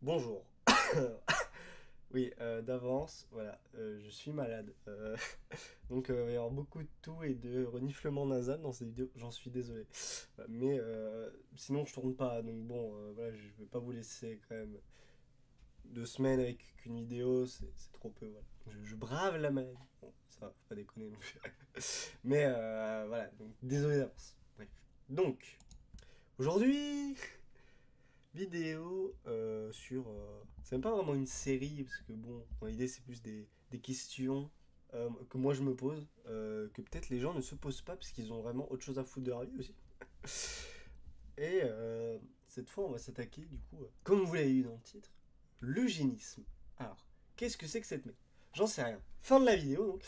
Bonjour. Oui, d'avance, voilà, je suis malade. Donc, il va y avoir beaucoup de toux et de reniflements nasales dans cette vidéo, j'en suis désolé. Mais sinon, je tourne pas, donc bon, voilà, je vais pas vous laisser quand même 2 semaines avec qu'une vidéo, c'est trop peu, voilà. Je brave la maladie. Bon, ça va, faut pas déconner non plus. Mais voilà, donc désolé d'avance. Bref. Donc, aujourd'hui, vidéo sur. C'est même pas vraiment une série, parce que bon, dans l'idée, c'est plus des questions que moi je me pose, que peut-être les gens ne se posent pas, parce qu'ils ont vraiment autre chose à foutre de leur vie aussi. Et cette fois, on va s'attaquer, du coup, comme vous l'avez vu dans le titre, l'eugénisme. Alors, qu'est-ce que c'est que cette merde? J'en sais rien. Fin de la vidéo, donc.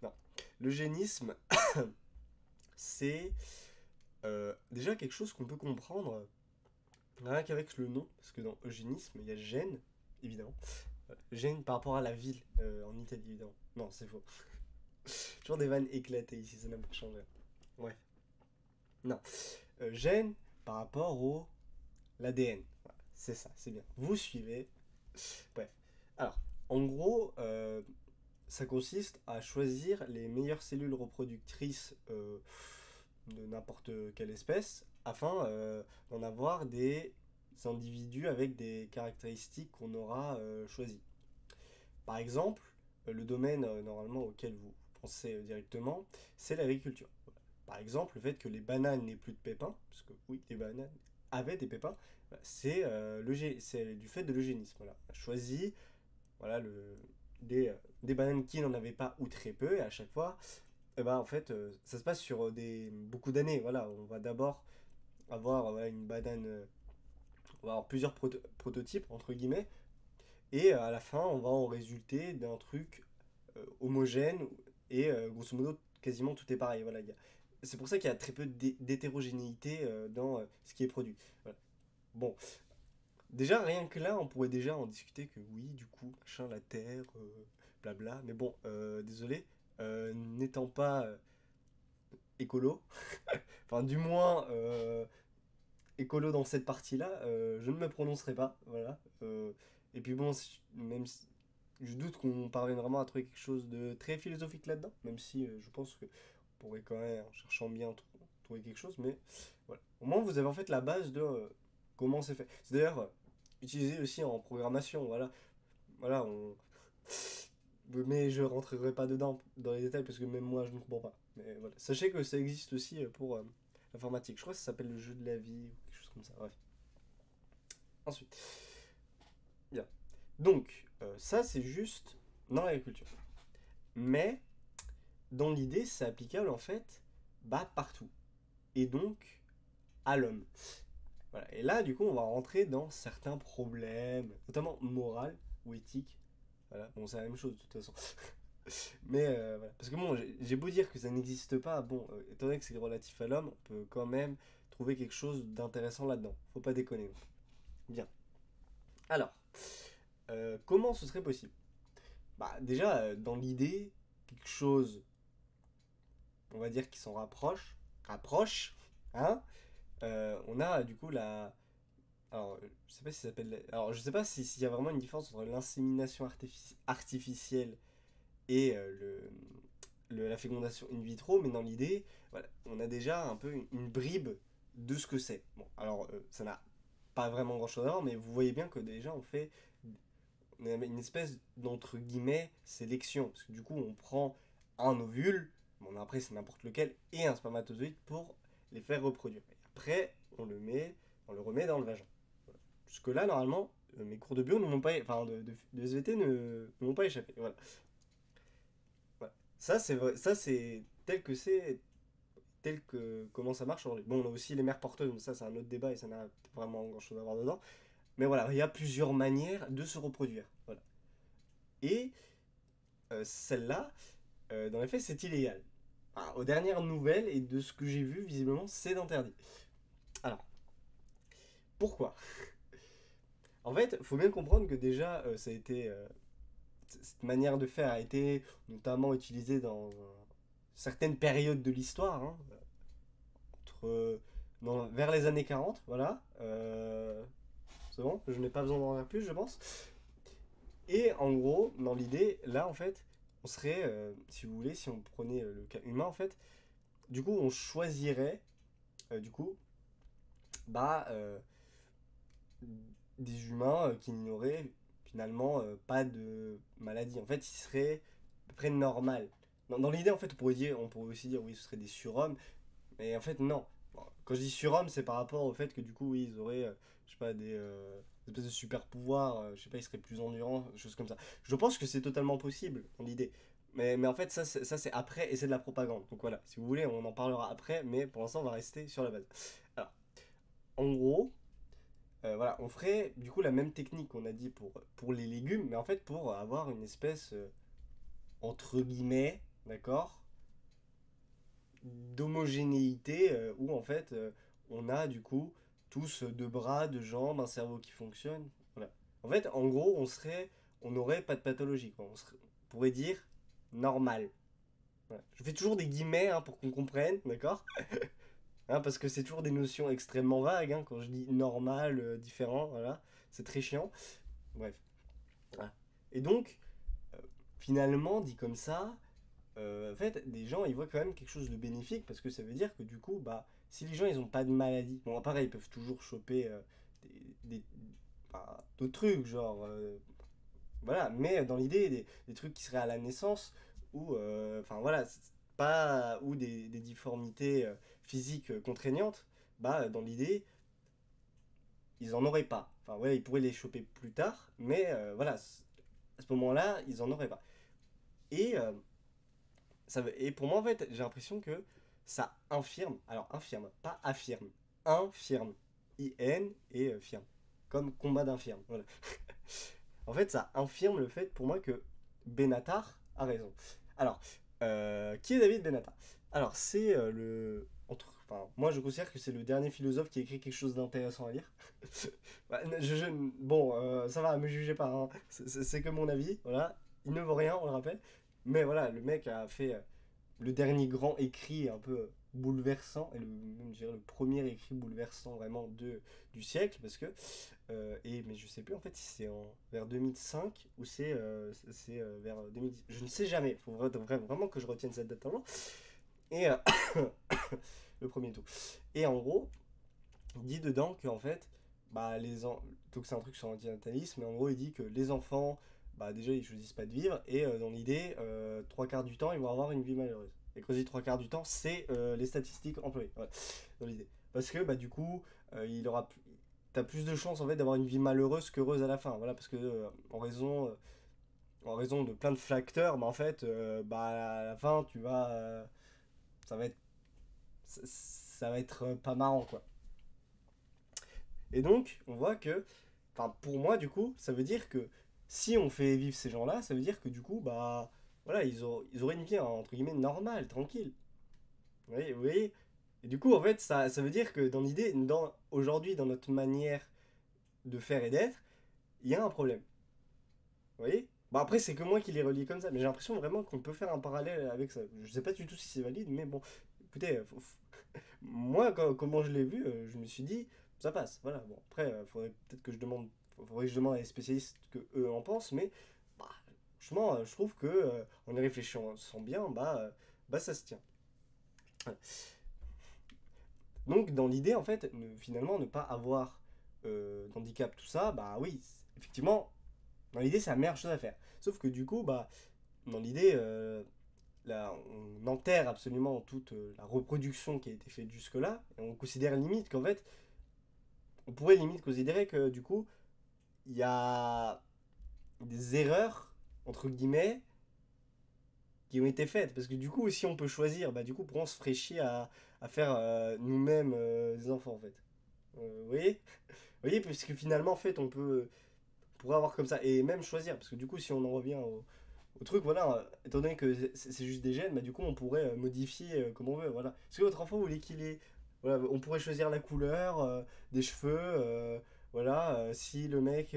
Non. L'eugénisme, c'est déjà quelque chose qu'on peut comprendre rien qu'avec le nom, parce que dans eugénisme, il y a gène, évidemment. Gêne par rapport à la ville en Italie, évidemment. Non, c'est faux. Toujours des vannes éclatées ici, ça n'a pas changé. Ouais. Non. Gêne par rapport au l'ADN. Voilà, c'est ça, c'est bien. Vous suivez. Bref. Alors, en gros, ça consiste à choisir les meilleures cellules reproductrices de n'importe quelle espèce afin d'en avoir des individus avec des caractéristiques qu'on aura choisies. Par exemple, le domaine normalement auquel vous pensez directement, c'est l'agriculture. Par exemple, le fait que les bananes n'aient plus de pépins, parce que oui, les bananes avaient des pépins, c'est du fait de l'eugénisme. Voilà. On a choisi voilà, des bananes qui n'en avaient pas ou très peu, et à chaque fois, eh ben, en fait, ça se passe sur beaucoup d'années. Voilà, on va d'abord avoir voilà, une banane, on va avoir plusieurs prototypes, entre guillemets, et à la fin, on va en résulter d'un truc homogène et grosso modo quasiment tout est pareil. Voilà, c'est pour ça qu'il y a très peu d'hétérogénéité dans ce qui est produit. Voilà. Bon, déjà rien que là, on pourrait déjà en discuter que oui, du coup, machin, la Terre, blabla. Mais bon, désolé, n'étant pas écolo, enfin du moins écolo dans cette partie-là, je ne me prononcerai pas. Voilà. Et puis bon, même si je doute qu'on parvienne vraiment à trouver quelque chose de très philosophique là-dedans, même si je pense qu'on pourrait quand même, en cherchant bien, trouver quelque chose, mais voilà. Au moins, vous avez en fait la base de comment c'est fait. C'est d'ailleurs utilisé aussi en programmation, voilà. Voilà, mais je rentrerai pas dedans, dans les détails, parce que même moi, je ne comprends pas. Mais voilà. Sachez que ça existe aussi pour l'informatique. Je crois que ça s'appelle le jeu de la vie, ou quelque chose comme ça, bref. Ensuite, bien. Donc, ça, c'est juste dans l'agriculture. Mais dans l'idée, c'est applicable en fait bah, partout. Et donc à l'homme. Voilà. Et là, du coup, on va rentrer dans certains problèmes, notamment moral ou éthique. Voilà. Bon, c'est la même chose de toute façon. Mais voilà. Parce que bon, j'ai beau dire que ça n'existe pas, bon, étant donné que c'est relatif à l'homme, on peut quand même trouver quelque chose d'intéressant là-dedans. Faut pas déconner. Bien. Alors, comment ce serait possible? Bah, déjà, dans l'idée, quelque chose on va dire, qui s'en rapproche, hein, on a du coup la. Alors, je sais pas si ça s'appelle. Alors, je sais pas s'il y a vraiment une différence entre l'insémination artificielle et la fécondation in vitro, mais dans l'idée, voilà, on a déjà un peu une bribe de ce que c'est. Bon, alors, ça n'a pas vraiment grand chose à voir, mais vous voyez bien que déjà on a une espèce d'entre guillemets sélection, parce que du coup, on prend un ovule, bon après c'est n'importe lequel, et un spermatozoïde pour les faire reproduire. Et après, on le remet dans le vagin. Voilà. Jusque-là, normalement, mes cours de bio ne m'ont pas, enfin de SVT ne m'ont pas échappé. Voilà. Voilà. Ça c'est vrai, ça c'est tel que comment ça marche aujourd'hui. Bon, on a aussi les mères porteuses, mais ça c'est un autre débat et ça n'a vraiment grand chose à voir dedans. Mais voilà, il y a plusieurs manières de se reproduire. Voilà. Et celle-là, dans les faits, c'est illégal. Ah, aux dernières nouvelles et de ce que j'ai vu, visiblement, c'est interdit. Alors, pourquoi? En fait, il faut bien comprendre que déjà, ça a été, cette manière de faire a été notamment utilisée dans certaines périodes de l'histoire, hein, vers les années 40, voilà. c'est bon, je n'ai pas besoin d'en dire plus, je pense. Et en gros, dans l'idée, là, en fait, on serait, si vous voulez, si on prenait le cas humain, en fait, du coup, on choisirait, du coup, bah, des humains qui n'auraient finalement pas de maladie. En fait, ils seraient à peu près normal. Dans l'idée, en fait, on pourrait aussi dire, oui, ce serait des surhommes, mais en fait, non. Bon, quand je dis surhomme, c'est par rapport au fait que du coup, oui, ils auraient, je sais pas, des espèces de super pouvoirs, je sais pas, ils seraient plus endurants, des choses comme ça. Je pense que c'est totalement possible, dans l'idée. Mais en fait, ça c'est après et c'est de la propagande. Donc voilà, si vous voulez, on en parlera après, mais pour l'instant, on va rester sur la base. Alors, en gros, voilà, on ferait du coup la même technique qu'on a dit pour les légumes, mais en fait, pour avoir une espèce, entre guillemets, d'accord, d'homogénéité où en fait on a du coup tous deux bras, deux jambes, un cerveau qui fonctionne. Voilà. En fait, en gros, on n'aurait pas de pathologie, quoi. On pourrait dire normal. Voilà. Je fais toujours des guillemets hein, pour qu'on comprenne, d'accord. Hein, parce que c'est toujours des notions extrêmement vagues. Hein, quand je dis normal, différent, voilà, c'est très chiant. Bref. Voilà. Et donc, euh, finalement, dit comme ça, en fait, des gens, ils voient quand même quelque chose de bénéfique parce que ça veut dire que du coup, bah, si les gens, ils ont pas de maladie, bon, pareil, ils peuvent toujours choper des, d'autres trucs, genre, voilà, mais dans l'idée, des trucs qui seraient à la naissance ou, enfin, voilà, pas, ou des difformités physiques contraignantes, bah, dans l'idée, ils en auraient pas. Enfin, ouais, ils pourraient les choper plus tard, mais voilà, à ce moment-là, ils en auraient pas. Et et pour moi, en fait, j'ai l'impression que ça infirme, alors infirme, pas affirme, infirme, I-N et firme, comme combat d'infirme, voilà. En fait, ça infirme le fait pour moi que Benatar a raison. Alors, qui est David Benatar? Alors, c'est enfin, moi, je considère que c'est le dernier philosophe qui a écrit quelque chose d'intéressant à lire. Bah, bon, ça va, me jugez pas, hein. C'est que mon avis, voilà. Il ne vaut rien, on le rappelle. Mais voilà, le mec a fait le dernier grand écrit un peu bouleversant, et même, je dirais, le premier écrit bouleversant vraiment du siècle, parce que, mais je sais plus en fait si c'est vers 2005 ou vers 2010, je ne sais jamais, il faut vraiment que je retienne cette date avant, et le premier tout. Et en gros, il dit dedans qu'en fait, bah, donc c'est un truc sur l'antinatalisme, mais en gros il dit que les enfants, bah déjà ils choisissent pas de vivre, et dans l'idée, trois quarts du temps ils vont avoir une vie malheureuse. Et quand je dis trois quarts du temps, c'est les statistiques employées, voilà, dans l'idée. Parce que bah du coup, t'as plus de chances en fait d'avoir une vie malheureuse qu'heureuse à la fin, voilà, parce que en raison de plein de facteurs, bah en fait, bah à la fin ça va être, ça va être pas marrant quoi. Et donc, on voit que, enfin, pour moi, du coup, ça veut dire que si on fait vivre ces gens-là, ça veut dire que du coup, bah, voilà, ils auraient une vie, hein, entre guillemets, normale, tranquille. Vous voyez. Et du coup, en fait, ça veut dire que dans l'idée, aujourd'hui, dans notre manière de faire et d'être, il y a un problème. Vous voyez. Bon, après, c'est que moi qui les relie comme ça, mais j'ai l'impression vraiment qu'on peut faire un parallèle avec ça. Je sais pas du tout si c'est valide, mais bon, écoutez, moi, comment je l'ai vu, je me suis dit, ça passe. Voilà. Bon, après, faudrait peut-être que je demande, faudrait que je demande à les spécialistes que eux en pensent, mais bah, franchement, je trouve que en y réfléchissant bien, bah ça se tient. Ouais. Donc, dans l'idée, en fait, finalement, ne pas avoir d'handicap, tout ça, bah oui, effectivement, dans l'idée, c'est la meilleure chose à faire. Sauf que du coup, bah, dans l'idée, là, on enterre absolument toute la reproduction qui a été faite jusque-là, et on considère limite qu'en fait, on pourrait limite considérer que du coup, il y a des erreurs, entre guillemets, qui ont été faites. Parce que du coup, si on peut choisir, bah du coup, pourquoi on se ferait chier à faire nous-mêmes des enfants, en fait. Vous voyez? Vous voyez, parce que finalement, en fait, on pourrait avoir comme ça, et même choisir, parce que du coup, si on en revient au truc, voilà, étant donné que c'est juste des gènes, bah du coup, on pourrait modifier comme on veut, voilà. Parce que votre enfant, vous voulez qu'il ait... Voilà, on pourrait choisir la couleur des cheveux, voilà, si le mec,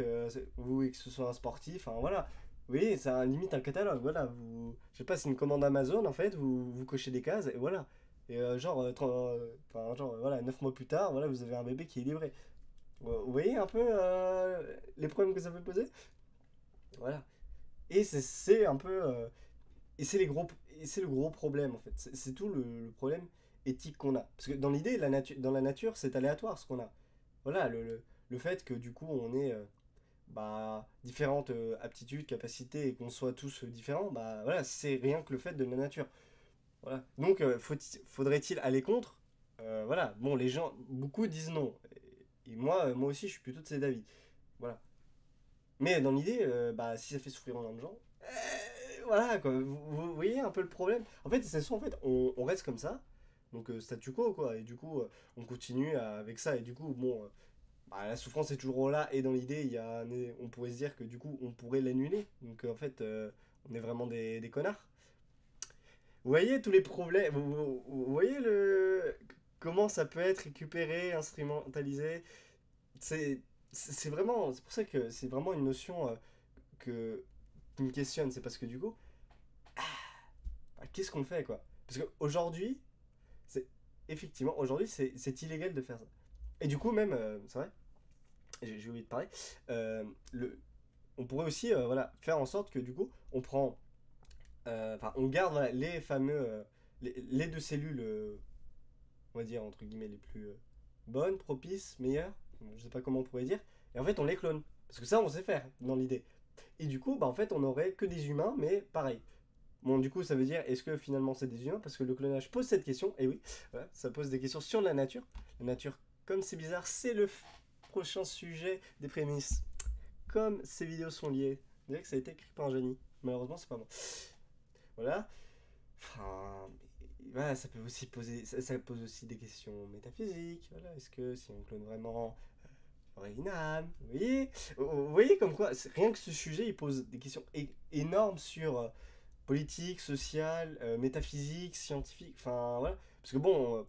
vous voulez que ce soit un sportif, enfin voilà. Oui, c'est limite un catalogue, voilà. Je sais pas, c'est une commande Amazon en fait, vous cochez des cases et voilà. Et genre, enfin, genre, voilà, 9 mois plus tard, voilà, vous avez un bébé qui est livré. Vous voyez un peu les problèmes que ça peut poser? Voilà. Et c'est un peu. Et c'est les gros, et c'est le gros problème en fait. C'est tout le problème éthique qu'on a. Parce que dans l'idée, dans la nature, c'est aléatoire ce qu'on a. Voilà, le fait que du coup on ait bah, différentes aptitudes, capacités et qu'on soit tous différents, bah voilà, c'est rien que le fait de la nature. Voilà. Donc faudrait-il aller contre? Voilà, bon, les gens, beaucoup disent non. Et moi aussi, je suis plutôt de cet avis. Voilà. Mais dans l'idée, bah, si ça fait souffrir autant de gens, voilà quoi, vous voyez un peu le problème. En fait, c'est ça, en fait, on reste comme ça, donc statu quo quoi, et du coup, on continue avec ça, et du coup, bon, bah, la souffrance est toujours là, et dans l'idée, on pourrait se dire que du coup, on pourrait l'annuler, donc en fait, on est vraiment des connards. Vous voyez tous les problèmes, vous voyez comment ça peut être récupéré, instrumentalisé, c'est c'est vraiment, c'est pour ça que c'est vraiment une notion que, qui me questionne, c'est parce que du coup, bah, qu'est-ce qu'on fait quoi? Parce qu'aujourd'hui, c'est effectivement, aujourd'hui, c'est illégal de faire ça. Et du coup, même, c'est vrai, j'ai oublié de parler, le, on pourrait aussi voilà, faire en sorte que du coup, on prend, enfin, on garde voilà, les fameux, les deux cellules, on va dire, entre guillemets, les plus bonnes, propices, meilleures, je sais pas comment on pourrait dire, et en fait, on les clone. Parce que ça, on sait faire dans l'idée. Et du coup, bah, en fait, on aurait que des humains, mais pareil. Bon, du coup, ça veut dire, est-ce que finalement c'est des humains? Parce que le clonage pose cette question, et oui, voilà, ça pose des questions sur la nature. La nature, comme c'est bizarre, c'est le prochain sujet des prémices. Comme ces vidéos sont liées. On dirait que ça a été écrit par un génie. Malheureusement, c'est pas moi. Voilà. Enfin, voilà, ça peut aussi poser, ça pose aussi des questions métaphysiques. Voilà, est-ce que si on clone vraiment, aurait une âme? Vous voyez comme quoi, rien que ce sujet, il pose des questions énormes sur politique, sociale, métaphysique, scientifique, enfin voilà. Parce que bon,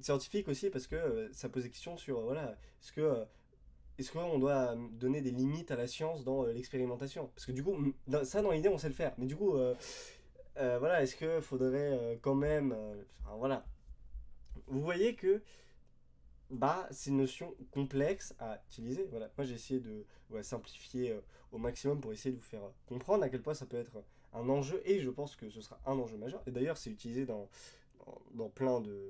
scientifique aussi parce que ça pose des questions sur, voilà, est-ce qu'on doit donner des limites à la science dans l'expérimentation? Parce que du coup, ça dans l'idée on sait le faire, mais du coup, voilà, est-ce qu'il faudrait quand même, enfin voilà. Vous voyez que bah, c'est une notion complexe à utiliser. Voilà. Moi, j'ai essayé de ouais, simplifier au maximum pour essayer de vous faire comprendre à quel point ça peut être un enjeu, et je pense que ce sera un enjeu majeur. Et d'ailleurs, c'est utilisé dans plein de...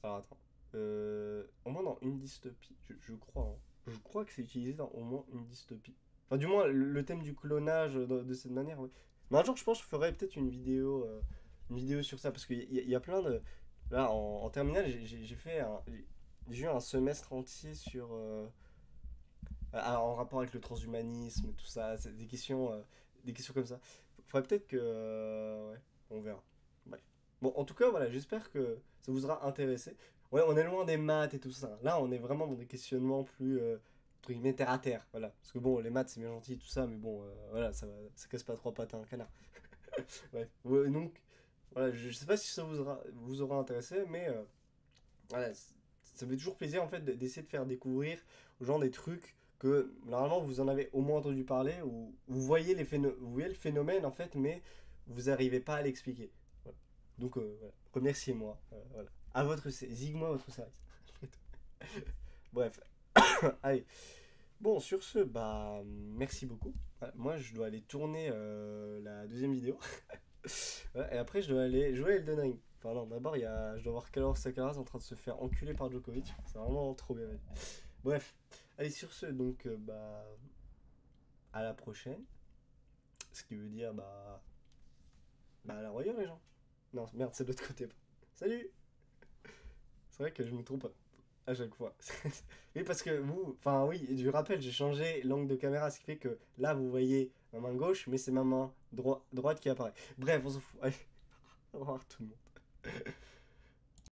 Alors, attends. Au moins dans une dystopie, je crois. Hein. Je crois que c'est utilisé dans au moins une dystopie. Enfin, du moins, le thème du clonage de cette manière, ouais. Mais un jour, je pense que je ferai peut-être une vidéo sur ça, parce qu'il y a plein de... Là, en terminale, j'ai fait j'ai eu un semestre entier sur... en rapport avec le transhumanisme, tout ça, c'est des questions comme ça. Faudrait peut-être que... ouais, on verra. Bref. Bon, en tout cas, voilà, j'espère que ça vous aura intéressé. Ouais, on est loin des maths et tout ça. Là, on est vraiment dans des questionnements plus, entre guillemets, terre à terre. Voilà. Parce que bon, les maths, c'est bien gentil, tout ça, mais bon, voilà, ça casse pas trois pattes à un canard. Bref. Ouais, donc, voilà, je sais pas si ça vous aura intéressé, mais voilà, ça fait toujours plaisir, en fait, d'essayer de faire découvrir aux gens des trucs que, normalement, vous en avez au moins entendu parler, ou vous voyez, vous voyez le phénomène, en fait, mais vous n'arrivez pas à l'expliquer. Voilà. Donc, voilà. Remerciez-moi. Voilà. À votre... Zigmo à votre service. Bref. Allez. Bon, sur ce, bah, merci beaucoup. Voilà, moi, je dois aller tourner la deuxième vidéo. Voilà, et après, je dois aller jouer à Elden Ring. Enfin, non, d'abord, je dois voir Kalor Sakaras en train de se faire enculer par Djokovic. C'est vraiment trop bien. Bref. Allez, sur ce, donc, bah, à la prochaine. Ce qui veut dire, bah, à la revoyure, les gens. Non, merde, c'est de l'autre côté. Salut! C'est vrai que je me trompe à chaque fois. Oui, parce que vous, enfin oui, je rappelle, j'ai changé l'angle de caméra, ce qui fait que là, vous voyez ma main gauche, mais c'est ma main droite qui apparaît. Bref, on s'en fout. Allez, au revoir tout le monde.